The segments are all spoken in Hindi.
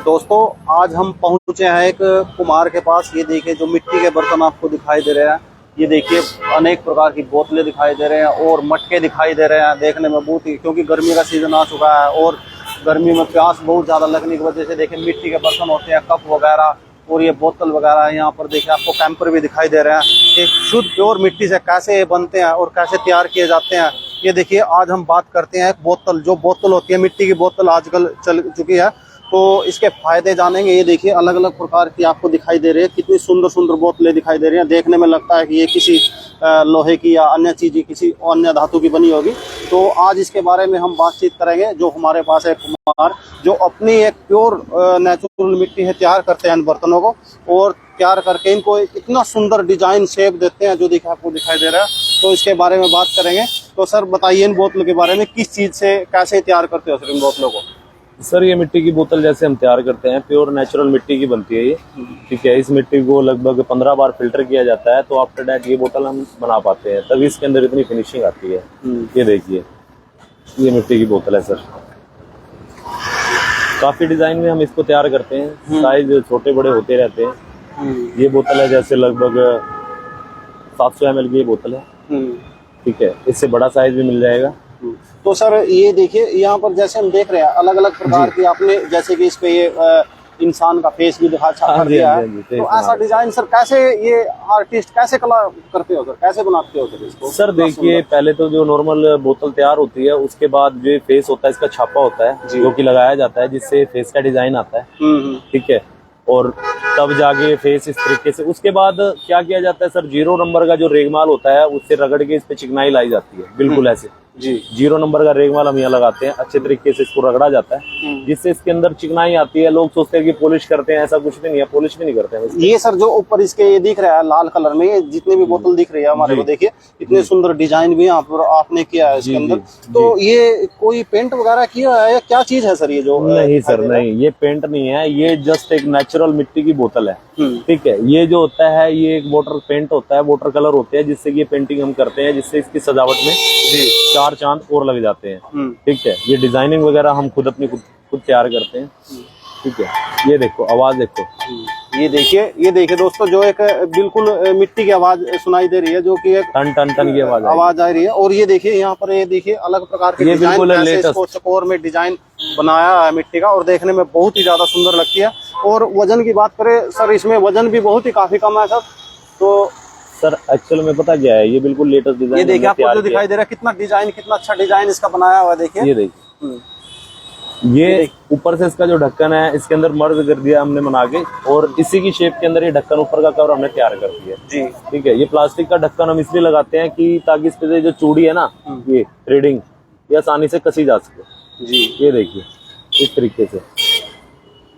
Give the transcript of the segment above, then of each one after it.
दोस्तों आज हम पहुंचे हैं एक कुम्हार के पास। ये देखिए जो मिट्टी के बर्तन आपको दिखाई दे रहे हैं, ये देखिए अनेक प्रकार की बोतलें दिखाई दे रहे हैं और मटके दिखाई दे रहे हैं। देखने में बहुत ही, क्योंकि गर्मी का सीजन आ चुका है और गर्मी में प्यास बहुत ज़्यादा लगने की वजह से देखिए मिट्टी के बर्तन होते हैं, कप वगैरह और ये बोतल वगैरह। यहाँ पर देखिए आपको कैंपर भी दिखाई दे रहे हैं। एक शुद्ध प्योर मिट्टी से कैसे ये बनते हैं और कैसे तैयार किए जाते हैं, ये देखिए आज हम बात करते हैं। एक बोतल, जो बोतल होती है मिट्टी की बोतल आजकल चल चुकी है, तो इसके फायदे जानेंगे। ये देखिए अलग अलग प्रकार की आपको दिखाई दे रही है, कितनी सुंदर सुंदर बोतलें दिखाई दे रही हैं। देखने में लगता है कि ये किसी लोहे की या अन्य चीज, किसी अन्य धातु की बनी होगी। तो आज इसके बारे में हम बातचीत करेंगे। जो हमारे पास है कुम्हार, जो अपनी एक प्योर नेचुरल मिट्टी है तैयार करते हैं इन बर्तनों को, और तैयार करके इनको इतना सुंदर डिजाइन शेप देते हैं जो देखिए आपको दिखाई दे रहा है। तो इसके बारे में बात करेंगे। तो सर बताइए इन बोतलों के बारे में, किस चीज से कैसे तैयार करते हो सर इन बोतलों को? सर ये मिट्टी की बोतल जैसे हम तैयार करते हैं, प्योर नेचुरल मिट्टी की बनती है ये, ठीक है। इस मिट्टी को लगभग 15 बार फिल्टर किया जाता है, तो आफ्टर दैट ये बोतल हम बना पाते हैं, तभी इसके अंदर इतनी फिनिशिंग आती है। ये देखिए ये मिट्टी की बोतल है सर। काफी डिजाइन में हम इसको तैयार करते हैं, साइज छोटे बड़े होते रहते हैं। ये बोतल है जैसे लगभग 700 ml की ये बोतल है, ठीक है। इससे बड़ा साइज भी मिल जाएगा। तो सर ये देखिए यहाँ पर जैसे हम देख रहे हैं अलग अलग प्रकार की, आपने जैसे कि इस पे ये इंसान का फेस भी दिखा दिया है। तो ऐसा डिजाइन सर कैसे ये आर्टिस्ट कैसे कला करते हो सर, कैसे बनाते हो सर इसको? सर देखिए पहले तो जो नॉर्मल बोतल तैयार होती है, उसके बाद जो फेस होता है इसका छापा होता है जो कि लगाया जाता है, जिससे फेस का डिजाइन आता है, ठीक है। और तब जाके फेस इस तरीके से, उसके बाद क्या किया जाता है सर, 0 नंबर का जो रेगमाल होता है उससे रगड़ के इस पे चिकनाई लाई जाती है, बिल्कुल ऐसे जी। 0 नंबर का रेगमाल हम यहाँ लगाते हैं, अच्छे तरीके से इसको रगड़ा जाता है, जिससे इसके अंदर चिकनाई आती है। लोग सोचते हैं कि पॉलिश करते हैं, ऐसा कुछ भी नहीं है, पॉलिश भी नहीं करते हैं। ये सर जो ऊपर इसके ये दिख रहा है लाल कलर में, ये जितनी भी बोतल दिख रही है हमारे को, देखिए इतने सुंदर डिजाइन भी यहाँ पर आपने किया है इसके अंदर। तो ये कोई पेंट वगैरह किया है या क्या चीज है सर ये जो? नहीं सर नहीं, ये पेंट नहीं है, ये जस्ट एक नेचुरल मिट्टी की बोतल है, ठीक है। ये जो होता है ये एक वाटर पेंट होता है, वाटर कलर होते हैं, जिससे ये पेंटिंग हम करते हैं, जिससे इसकी सजावट में 4 चांद और लग जाते हैं, ठीक है। ये डिजाइनिंग वगैरह हम खुद अपनी खुद तैयार करते हैं, ठीक है। ये देखो आवाज देखो, ये देखिए दोस्तों, जो एक बिल्कुल मिट्टी की आवाज सुनाई दे रही है, जो कि एक टन टन टन की आवाज आ रही है। और ये देखिए यहाँ पर ये देखिए अलग प्रकार के डिजाइन, इसको चकोर में डिजाइन बनाया है मिट्टी का, और देखने में बहुत ही ज्यादा सुंदर लगती है। और वजन की बात करें सर, इसमें वजन भी बहुत ही काफी कम है सर। तो सर एक्चुअल में पता क्या है, ये बिल्कुल लेटेस्ट डिजाइन, ये देखिए आपको जो दिखाई दे रहा है कितना डिजाइन, कितना अच्छा डिजाइन इसका बनाया हुआ है। देखिए ये देखिए, ये ऊपर से इसका जो ढक्कन है इसके अंदर मर्ज कर दिया हमने बना के, और इसी की शेप के अंदर ये ढक्कन ऊपर का कवर हमने तैयार कर दिया जी, ठीक है। ये प्लास्टिक का ढक्कन हम इसलिए लगाते हैं कि ताकि इस पे जो चूड़ी है ना, ये थ्रेडिंग ये आसानी से कसी जा सके जी। ये देखिए इस तरीके से।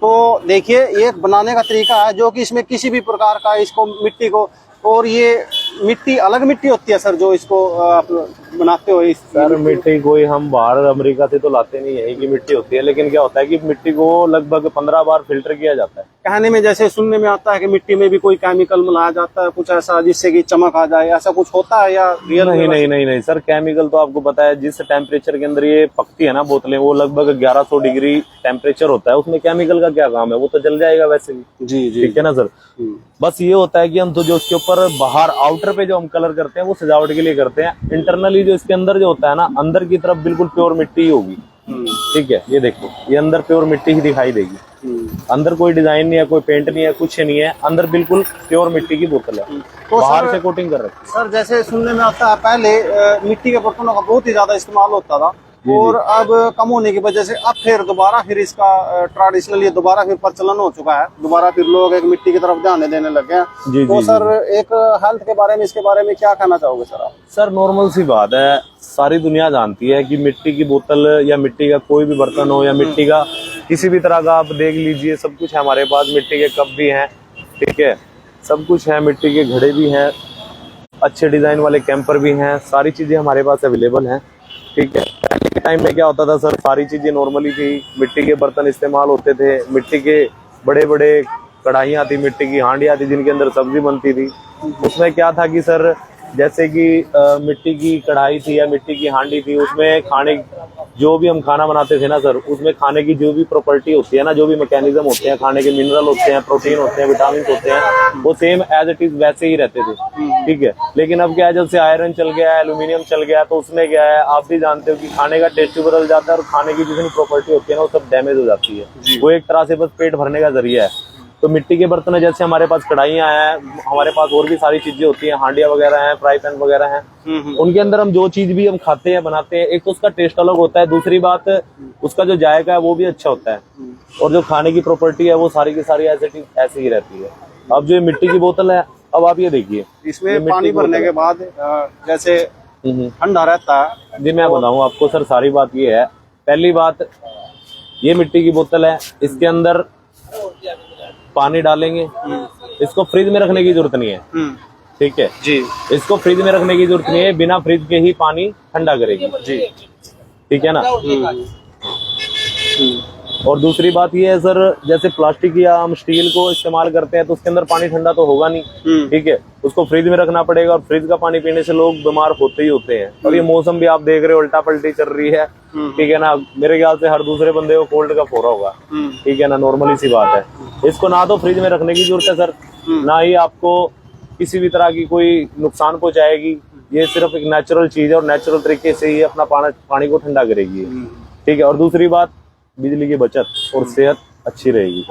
तो देखिए ये बनाने का तरीका है, जो कि इसमें किसी भी प्रकार का इसको मिट्टी को, और ये मिट्टी अलग मिट्टी होती है सर जो इसको आप बनाते हो? सर मिट्टी कोई हम बाहर अमेरिका से तो लाते नहीं, यही की मिट्टी होती है। लेकिन क्या होता है कि मिट्टी को लगभग 15 बार फिल्टर किया जाता है। कहने में जैसे सुनने में आता है कि मिट्टी में भी कोई केमिकल मिलाया जाता है कुछ ऐसा, जिससे कि चमक आ जाए, ऐसा कुछ होता है या रियल? नहीं सर, केमिकल तो आपको पता है, जिस टेम्परेचर के अंदर ये पकती है ना बोतलें, वो लगभग 1100 डिग्री टेम्परेचर होता है। उसमें केमिकल का क्या काम है, वो तो जल जाएगा वैसे भी जी, ठीक है ना सर। बस ये होता है कि हम तो जो उसके ऊपर बाहर आउटर पे जो हम कलर करते हैं वो सजावट के लिए करते हैं। इंटरनली जो इसके अंदर जो होता है ना, अंदर की तरफ बिल्कुल प्योर मिट्टी ही होगी, ठीक है। ये देखो ये अंदर प्योर मिट्टी ही दिखाई देगी, अंदर कोई डिजाइन नहीं है, कोई पेंट नहीं है, कुछ नहीं है, अंदर बिल्कुल प्योर मिट्टी की बोतल है। तो बाहर से कोटिंग कर रखी है। सर जैसे सुनने में आता है पहले मिट्टी के बर्तनों का बहुत ही ज्यादा इस्तेमाल होता था, और अब कम होने की वजह से अब फिर दोबारा फिर इसका ट्रेडिशनल ये दोबारा फिर प्रचलन हो चुका है, दोबारा फिर लोग एक मिट्टी की तरफ ध्यान देने लगे हैं। तो सर एक हेल्थ के बारे में, इसके बारे में क्या कहना चाहोगे सर आप? सर नॉर्मल सी बात है, सारी दुनिया जानती है कि मिट्टी की बोतल या मिट्टी का कोई भी बर्तन हो या मिट्टी का किसी भी तरह का आप देख लीजिए, सब कुछ है हमारे पास। मिट्टी के कप भी हैं, ठीक है, सब कुछ है, मिट्टी के घड़े भी हैं, अच्छे डिजाइन वाले कैंपर भी हैं, सारी चीजें हमारे पास अवेलेबल हैं, ठीक है। पहले के टाइम में क्या होता था सर, सारी चीजें नॉर्मली थी, मिट्टी के बर्तन इस्तेमाल होते थे, मिट्टी के बड़े बड़े कढ़ाइयाँ थी, मिट्टी की हांडियाँ थी जिनके अंदर सब्जी बनती थी। उसमें क्या था कि सर जैसे कि मिट्टी की कढ़ाई थी या मिट्टी की हांडी थी, उसमें खाने जो भी हम खाना बनाते थे ना सर, उसमें खाने की जो भी प्रॉपर्टी होती है ना, जो भी मैकेनिज्म होते हैं, खाने के मिनरल होते हैं, प्रोटीन होते हैं, विटामिन होते हैं, वो सेम एज इट इज वैसे ही रहते थे। ठीक है, लेकिन अब क्या है, जब से आयरन चल गया है, एल्यूमिनियम चल गया है, तो उसमें क्या है, आप भी जानते हो कि खाने का टेस्ट भी बदल जाता है और खाने की जितनी प्रॉपर्टी होती है ना, वो सब डैमेज हो जाती है। वो एक तरह से बस पेट भरने का जरिया है। तो मिट्टी के बर्तन है, जैसे हमारे पास कढ़ाइयाँ हैं, हमारे पास और भी सारी चीजें होती हैं, हांडिया वगैरह हैं, फ्राई पैन वगैरह हैं, उनके अंदर हम जो चीज भी हम खाते हैं, बनाते हैं, एक तो उसका टेस्ट अलग होता है, दूसरी बात उसका जो जायका है वो भी अच्छा होता है, और जो खाने की प्रॉपर्टी है वो सारी की सारी ऐसे ही रहती है। अब जो मिट्टी की बोतल है, अब आप ये देखिए, इसमें पानी भरने के बाद जैसे ठंडा रहता है। जी मैं बताऊँ आपको सर, सारी बात ये है। पहली बात, ये मिट्टी की बोतल है, इसके अंदर पानी डालेंगे, इसको फ्रिज में रखने की जरूरत नहीं है। ठीक है जी, इसको फ्रिज में रखने की जरूरत नहीं है, बिना फ्रिज के ही पानी ठंडा करेगी जी। ठीक है ना। और दूसरी बात ये है सर, जैसे प्लास्टिक या हम स्टील को इस्तेमाल करते हैं तो उसके अंदर पानी ठंडा तो होगा नहीं। ठीक है, उसको फ्रिज में रखना पड़ेगा, और फ्रिज का पानी पीने से लोग बीमार होते ही होते हैं। और ये मौसम भी आप देख रहे हो, उल्टा पलटी चल रही है। ठीक है ना, मेरे ख्याल से हर दूसरे बंदे को कोल्ड का फोड़ा होगा। ठीक है ना, नॉर्मली सी बात है। इसको ना तो फ्रिज में रखने की जरूरत है सर, ना ही आपको किसी भी तरह की कोई नुकसान पहुंचाएगी। ये सिर्फ एक नेचुरल चीज है, और नेचुरल तरीके से ही अपना पानी को ठंडा करेगी। ठीक है, और दूसरी बात, बिजली की बचत और सेहत अच्छी रहेगी।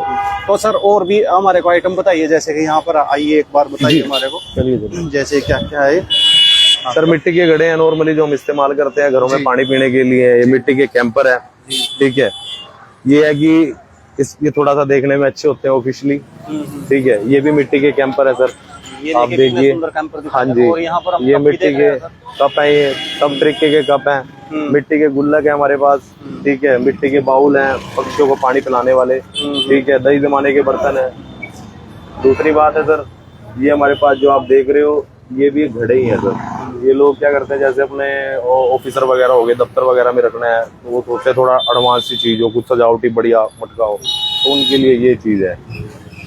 तो सर और भी हमारे को आइटम बताइए, जैसे कि यहाँ पर आइए एक बार बताइए हमारे को। चलिए, जैसे क्या क्या है सर, मिट्टी के घड़े हैं नॉर्मली जो हम इस्तेमाल करते हैं घरों में पानी पीने के लिए। ये मिट्टी के कैंपर है। ठीक है, ये है कि ये थोड़ा सा देखने में अच्छे होते हैं ऑफिशियली। ठीक है, ये भी मिट्टी के कैंपर है सर, आप देखिए। हाँ जी, और यहाँ पर ये मिट्टी के कप है, ये सब तरीके के कप हैं। मिट्टी के गुल्लक है हमारे पास। ठीक है, मिट्टी के बाउल हैं, पक्षियों को पानी पिलाने वाले। ठीक है, दही जमाने के बर्तन है। दूसरी बात है सर, ये हमारे पास जो आप देख रहे हो, ये भी घड़े ही है सर। ये लोग क्या करते हैं, जैसे अपने ऑफिसर वगैरह हो गए, दफ्तर वगैरह में रखना है, तो वो सोचते हैं थोड़ा एडवांस सी चीज हो, कुछ सजावटी बढ़िया मटका हो, तो उनके लिए ये चीज है।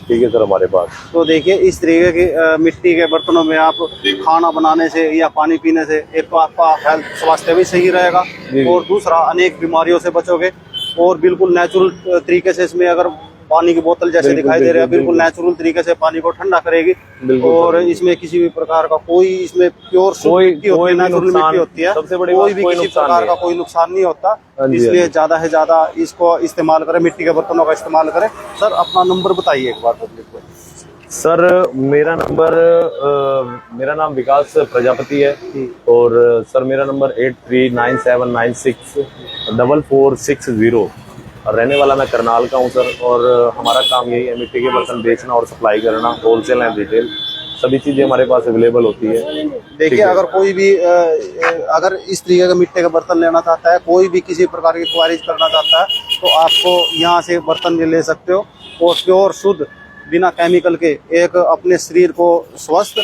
ठीक है सर, हमारे पास तो देखिए इस तरीके की मिट्टी के बर्तनों में आप खाना बनाने से या पानी पीने से एक तो आपका हेल्थ स्वास्थ्य भी सही रहेगा, और दूसरा अनेक बीमारियों से बचोगे। और बिल्कुल नेचुरल तरीके से इसमें अगर पानी की बोतल जैसे दिखाई दे रहा है, बिल्कुल नेचुरल तरीके से पानी को ठंडा करेगी। और इसमें किसी भी प्रकार का कोई, इसमें प्योर नेचुरल मिट्टी होती है, कोई भी किसी प्रकार का कोई नुकसान नहीं होता। इसलिए ज्यादा से ज्यादा इसको इस्तेमाल करें, मिट्टी के बर्तनों का इस्तेमाल करें। सर अपना नंबर बताइए एक बार पब्लिक को। सर मेरा नाम विकास प्रजापति है, और सर मेरा नंबर 8397964460, और रहने वाला मैं करनाल का हूँ सर। और हमारा काम यही है, मिट्टी के बर्तन बेचना और सप्लाई करना, होलसेल एंड रिटेल, सभी चीजें हमारे पास अवेलेबल होती है। देखिए अगर कोई भी अगर इस तरीके का मिट्टी का बर्तन लेना चाहता है, कोई भी किसी प्रकार की क्वारीज करना चाहता है, तो आपको यहाँ से बर्तन भी ले सकते हो, और प्योर शुद्ध बिना केमिकल के एक अपने शरीर को स्वस्थ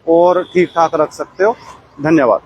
और ठीक ठाक रख सकते हो। धन्यवाद।